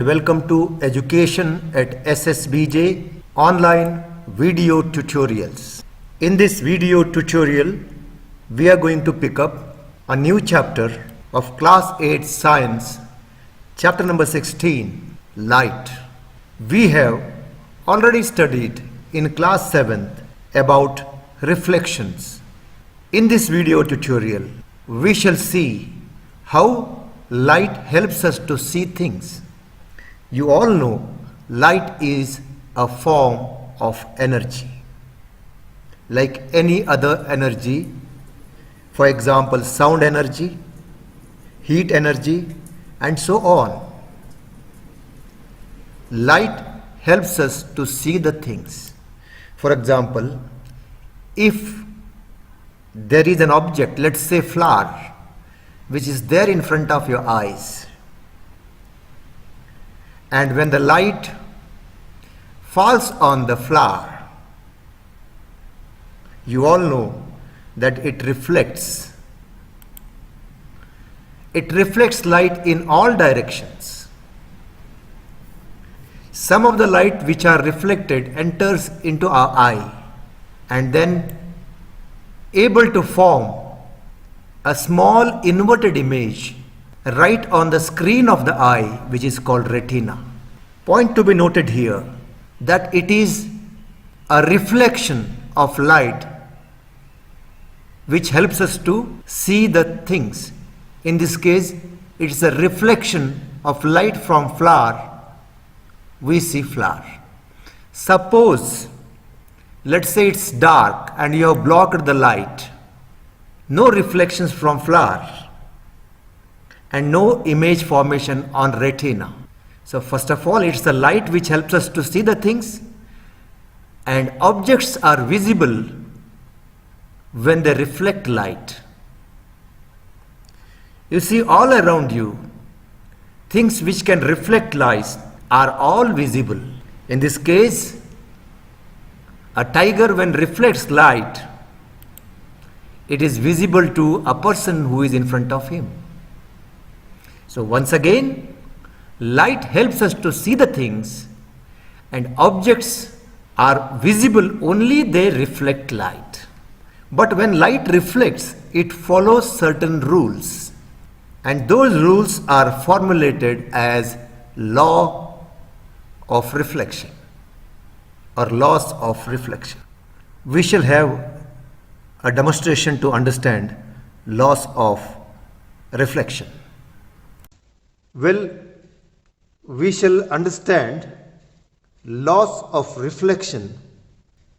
welcome to Education at SSBJ online video tutorials. In this video tutorial, we are going to pick up a new chapter of Class 8 Science, chapter number 16, Light. We have already studied in class 7th about reflections. In this video tutorial, we shall see how light helps us to see things. You all know light is a form of energy. Like any other energy, for example, sound energy, heat energy, and so on. Light helps us to see the things. For example, if there is an object, let's say flower, which is there in front of your eyes, and when the light falls on the flower, you all know that it reflects. It reflects light in all directions. Some of the light which are reflected enters into our eye and then able to form a small inverted image right on the screen of the eye, which is called retina. Point to be noted here that it is a reflection of light which helps us to see the things. In this case, it is a reflection of light from flower. We see flower. Suppose, let's say it's dark and you have blocked the light. No reflections from flower and no image formation on retina. So first of all, it's the light which helps us to see the things, and objects are visible when they reflect light. You see all around you, things which can reflect light are all visible. In this case, a tiger when reflects light, it is visible to a person who is in front of him. So once again, light helps us to see the things, and objects are visible only they reflect light. But when light reflects, it follows certain rules, and those rules are formulated as law of reflection or laws of reflection. We shall have a demonstration to understand laws of reflection. Well, we shall understand laws of reflection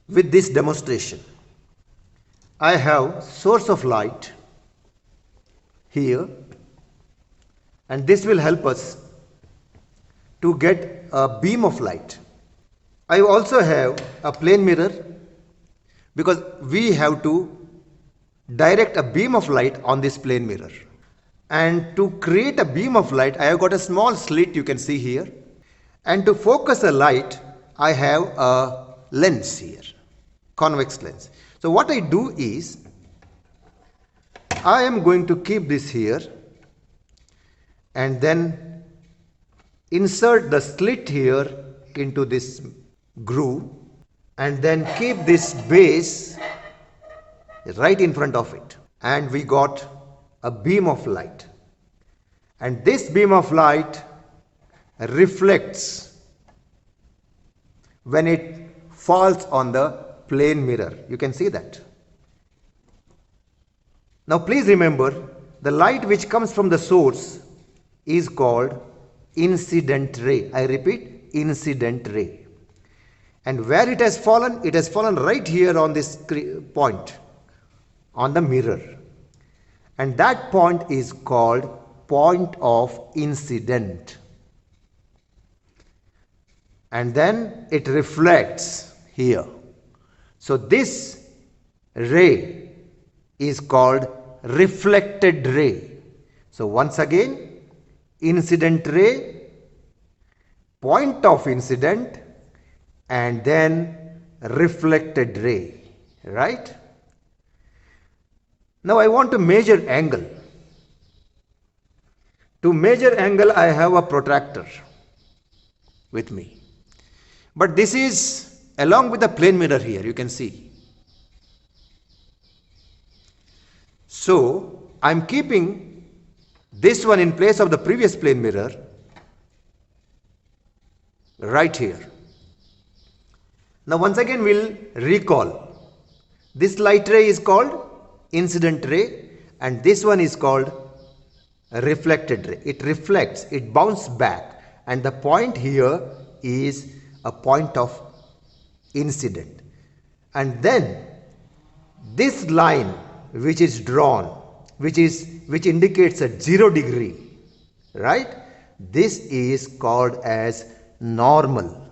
with this demonstration. I have source of light here, and this will help us to get a beam of light. I also have a plane mirror because we have to direct a beam of light on this plane mirror. And to create a beam of light, I have got a small slit you can see here. And to focus the light, I have a lens here, convex lens. So what I do is, I am going to keep this here and then insert the slit here into this groove and then keep this base right in front of it, and we got a beam of light. And this beam of light reflects when it falls on the plane mirror. You can see that. Now please remember, the light which comes from the source is called incident ray. I repeat, incident ray. And where it has fallen right here on this point on the mirror, and that point is called point of incident, and then it reflects here. So this ray is called reflected ray. So once again, incident ray, point of incident, and then reflected ray, right? Now I want to measure angle. To measure angle, I have a protractor. with me. But this is along with the plane mirror here, you can see. So I'm keeping this one in place of the previous plane mirror right here. Now once again we'll recall. This light ray is called incident ray and this one is called reflected ray. It reflects, it bounces back, and the point here is a point of incident. And then this line which is drawn, which indicates a 0 degree, right? This is called as normal.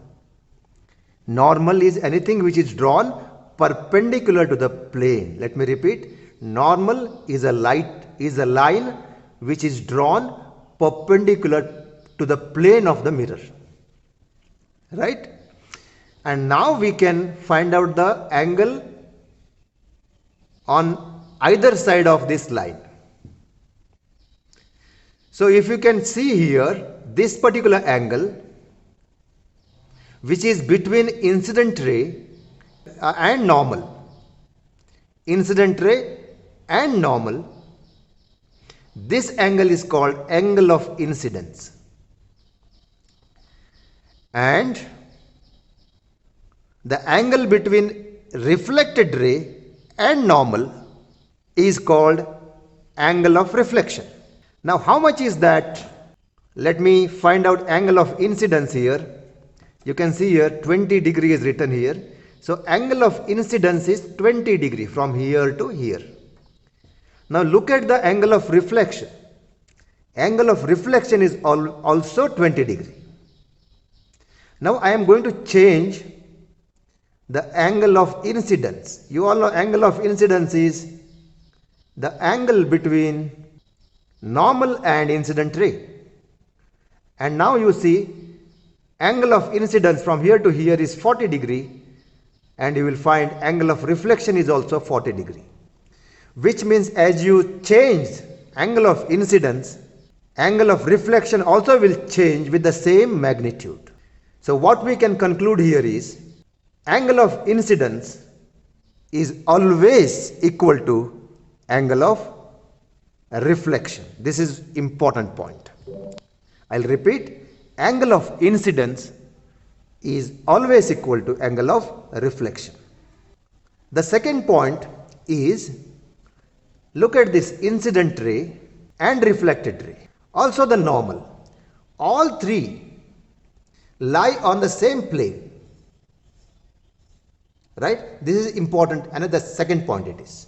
Normal is anything which is drawn perpendicular to the plane. Let me repeat. Normal is a line which is drawn perpendicular to the plane of the mirror. Right? And now we can find out the angle on either side of this line. So if you can see here, this particular angle, which is between incident ray and normal, incident ray and normal, this angle is called angle of incidence. And the angle between reflected ray and normal is called angle of reflection. Now how much is that? Let me find out angle of incidence here. You can see here 20 degree is written here. So angle of incidence is 20 degree from here to here. Now look at the angle of reflection. Angle of reflection is also 20 degree. Now I am going to change the angle of incidence. You all know angle of incidence is the angle between normal and incident ray. And now you see angle of incidence from here to here is 40 degree, and you will find angle of reflection is also 40 degree. Which means as you change angle of incidence, angle of reflection also will change with the same magnitude. So what we can conclude here is angle of incidence is always equal to angle of reflection. This is important point. I'll repeat, angle of incidence is always equal to angle of reflection. The second point is, look at this incident ray and reflected ray, also the normal. All three lie on the same plane. Right? This is important. Another second point it is.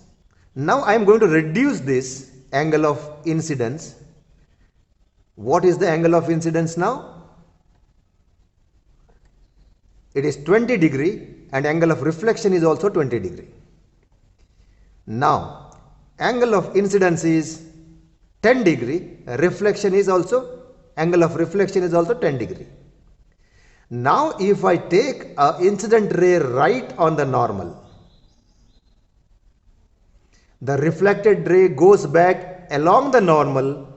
Now I am going to reduce this angle of incidence. What is the angle of incidence now? It is 20 degree and angle of reflection is also 20 degree. Now angle of incidence is 10 degree, angle of reflection is also 10 degree. Now if I take an incident ray right on the normal, the reflected ray goes back along the normal,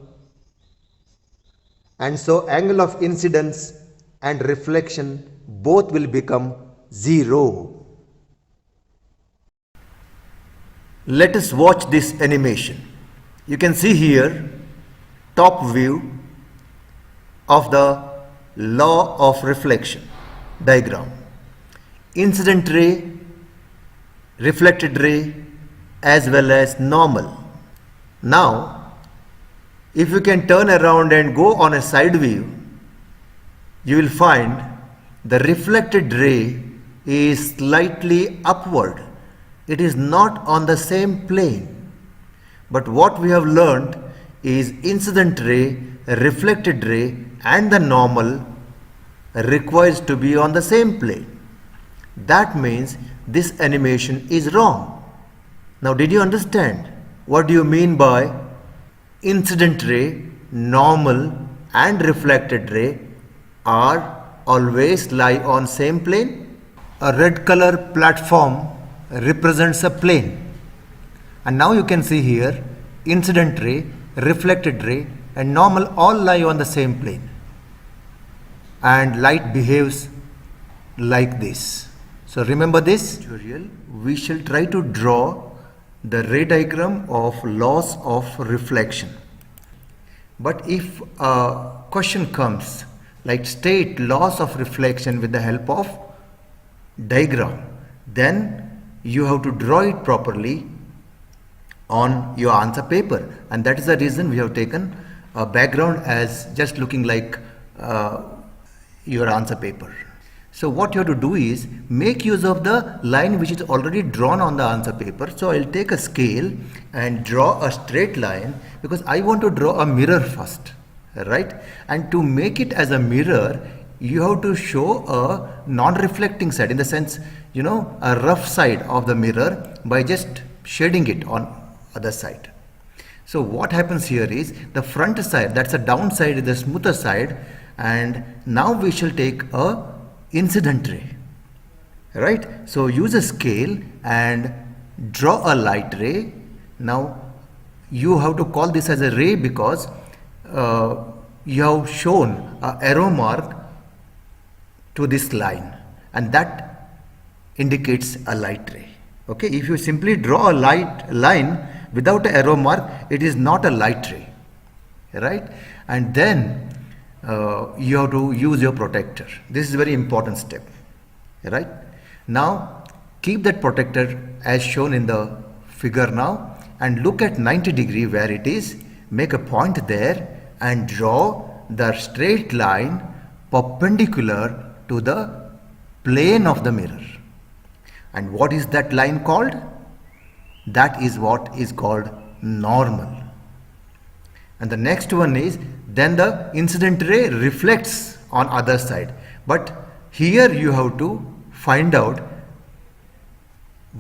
and so angle of incidence and reflection both will become 0. Let us watch this animation. You can see here top view of the law of reflection diagram. Incident ray, reflected ray, as well as normal. Now if you can turn around and go on a side view, you will find the reflected ray is slightly upward. It is not on the same plane. But what we have learned is incident ray, reflected ray and the normal requires to be on the same plane. That means this animation is wrong. Now did you understand what do you mean by incident ray, normal and reflected ray are always lie on same plane? A red color platform represents a plane, and now you can see here incident ray, reflected ray and normal all lie on the same plane. and light behaves like this. So remember this tutorial, we shall try to draw the ray diagram of laws of reflection. But if a question comes like state laws of reflection with the help of diagram, then you have to draw it properly on your answer paper, and that is the reason we have taken a background as just looking like your answer paper. So what you have to do is make use of the line which is already drawn on the answer paper. So I'll take a scale and draw a straight line because I want to draw a mirror first, right? And to make it as a mirror, you have to show a non-reflecting side, in the sense, you know, a rough side of the mirror by just shading it on other side. So what happens here is the front side, that's the downside, is the smoother side, and now we shall take a incident ray, right? So use a scale and draw a light ray. Now you have to call this as a ray because you have shown a arrow mark to this line, and that indicates a light ray. Okay, if you simply draw a light line without an arrow mark, it is not a light ray, right? And then you have to use your protector. This is a very important step, right? Now keep that protector as shown in the figure now, and look at 90 degree where it is, make a point there and draw the straight line perpendicular to the plane of the mirror. And what is that line called? That is what is called normal. And the next one is, then the incident ray reflects on other side. But here you have to find out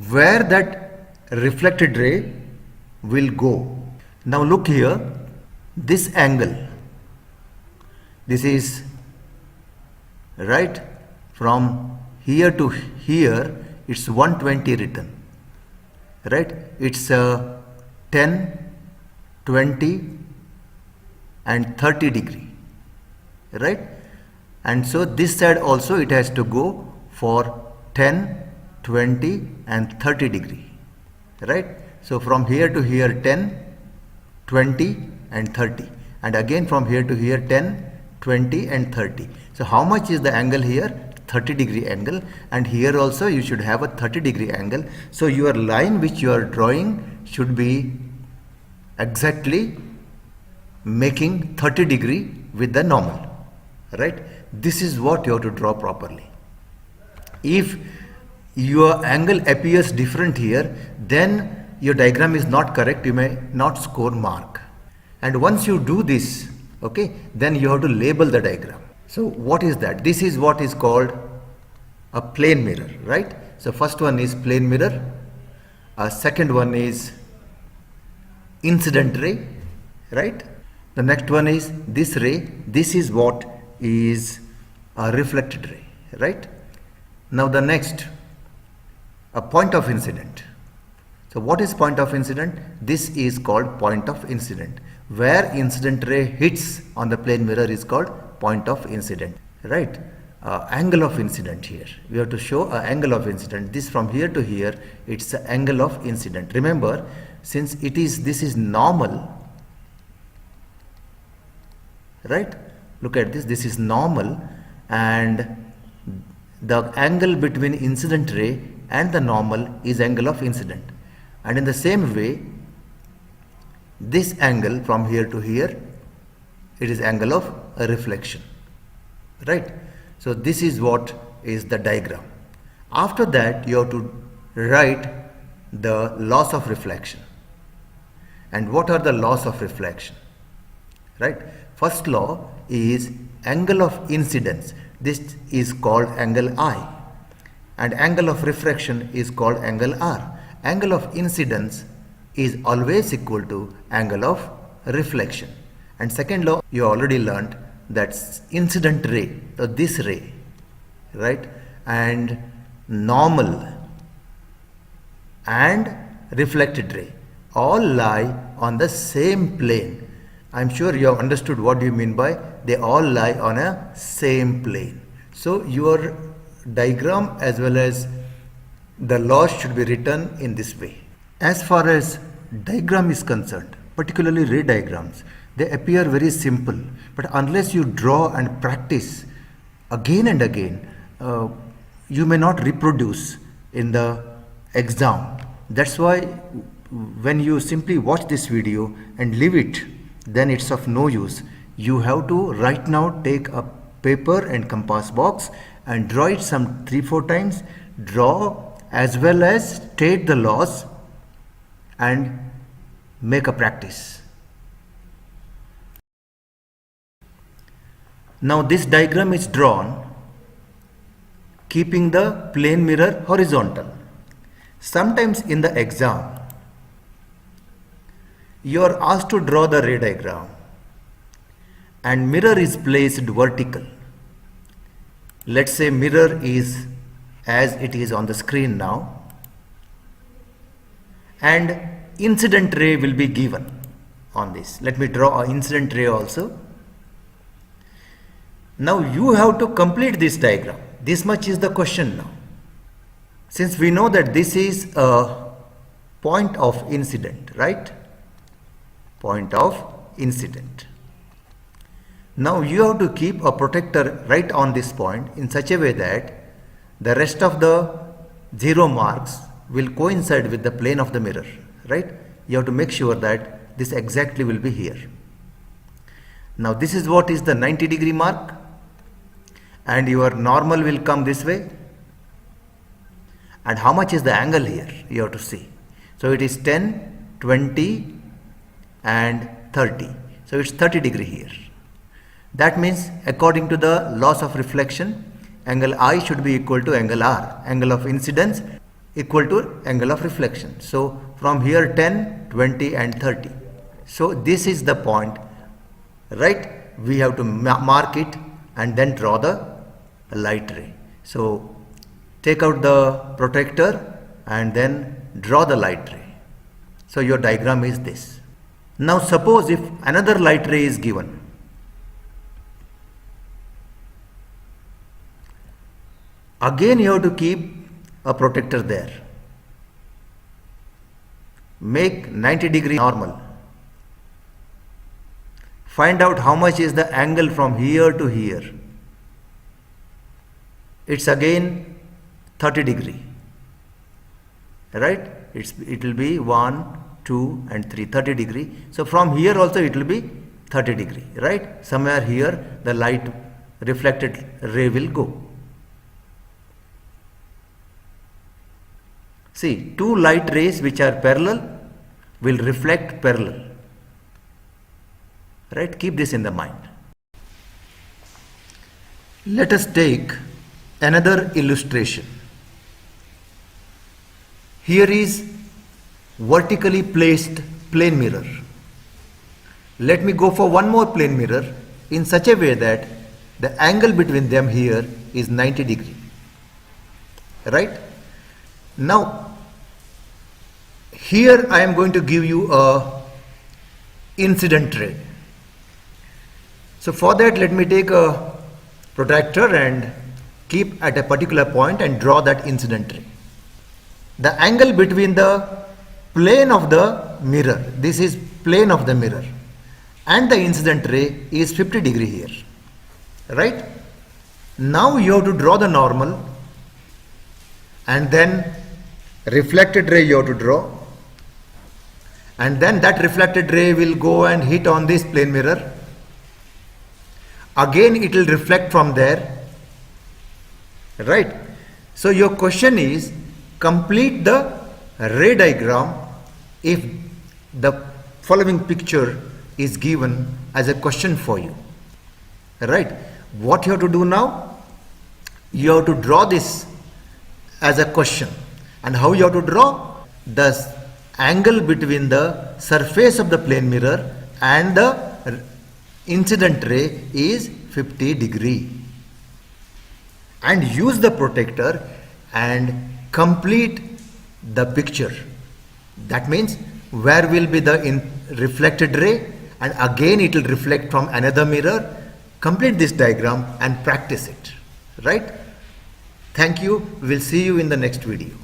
where that reflected ray will go. Now look here, this angle, this is right from here to here, it's 120 written, right? It's 10, 20 and 30 degree, right? And so this side also it has to go for 10, 20 and 30 degree, right? So from here to here 10, 20 and 30, and again from here to here 10, 20 and 30. So how much is the angle here? 30 degree angle, and here also you should have a 30 degree angle. So your line which you are drawing should be exactly making 30 degree with the normal, right? This is what you have to draw properly. If your angle appears different here, then your diagram is not correct, you may not score mark. And once you do this, okay, then you have to label the diagram. So what is that? This is what is called a plane mirror, right? So first one is plane mirror, second one is incident ray, right? The next one is this ray. This is what is a reflected ray, right? Now the next, a point of incident. So what is point of incident? This is called point of incident. Where incident ray hits on the plane mirror is called point of incident, right? Angle of incident here. We have to show an angle of incident. This from here to here, it's the angle of incident. Remember, since this is normal, right? Look at this, this is normal, and the angle between incident ray and the normal is angle of incident. And in the same way, this angle from here to here, it is angle of a reflection, right? So this is what is the diagram. After that, you have to write the laws of reflection. And what are the laws of reflection, right? First law is angle of incidence. This is called angle I, and angle of refraction is called angle R. Angle of incidence is always equal to angle of reflection. And second law you already learned, that's incident ray, so this ray, right, and normal and reflected ray all lie on the same plane, I'm sure you have understood what do you mean by they all lie on a same plane. So your diagram as well as the laws should be written in this way. As far as diagram is concerned, particularly ray diagrams, they appear very simple, but unless you draw and practice again and again, you may not reproduce in the exam. That's why when you simply watch this video and leave it, then it's of no use. You have to right now take a paper and compass box and draw it some 3-4 times, draw as well as state the laws and make a practice. Now this diagram is drawn keeping the plane mirror horizontal. Sometimes in the exam, you are asked to draw the ray diagram and mirror is placed vertical. Let's say mirror is as it is on the screen now, and incident ray will be given on this. Let me draw an incident ray also. Now you have to complete this diagram. This much is the question now. Since we know that this is a point of incident, right? Point of incident. Now you have to keep a protector right on this point in such a way that the rest of the 0 marks will coincide with the plane of the mirror, right? You have to make sure that this exactly will be here. Now this is what is the 90-degree mark, and your normal will come this way. And how much is the angle here? You have to see. So it is 10, 20 and 30. So it's 30 degree here. That means according to the laws of reflection, angle I should be equal to angle R. Angle of incidence equal to angle of reflection. So from here 10, 20 and 30. So this is the point, right? We have to mark it and then draw the light ray. So take out the protector and then draw the light ray. So your diagram is this. Now suppose if another light ray is given, again you have to keep a protector there. Make 90-degree normal. Find out how much is the angle from here to here. It's again 30 degree, right? It will be 1, 2 and 3, 30 degree. So from here also it will be 30 degree, right? Somewhere here the light reflected ray will go. See, 2 light rays which are parallel will reflect parallel, right? Keep this in the mind. Let us take another illustration. Here is vertically placed plane mirror. Let me go for one more plane mirror in such a way that the angle between them here is 90 degree, right? Now here I am going to give you a incident ray. So for that let me take a protractor and keep at a particular point and draw that incident ray. The angle between the plane of the mirror, this is plane of the mirror, and the incident ray is 50 degree here, right? Now you have to draw the normal and then reflected ray you have to draw, and then that reflected ray will go and hit on this plane mirror. Again it will reflect from there, right? So your question is complete the ray diagram if the following picture is given as a question for you, right? What you have to do now? You have to draw this as a question. And how you have to draw? The angle between the surface of the plane mirror and the incident ray is 50 degree. And use the protector and complete the picture. That means where will be the reflected ray and again it will reflect from another mirror. Complete this diagram and practice it, right? Thank you. We will see you in the next video.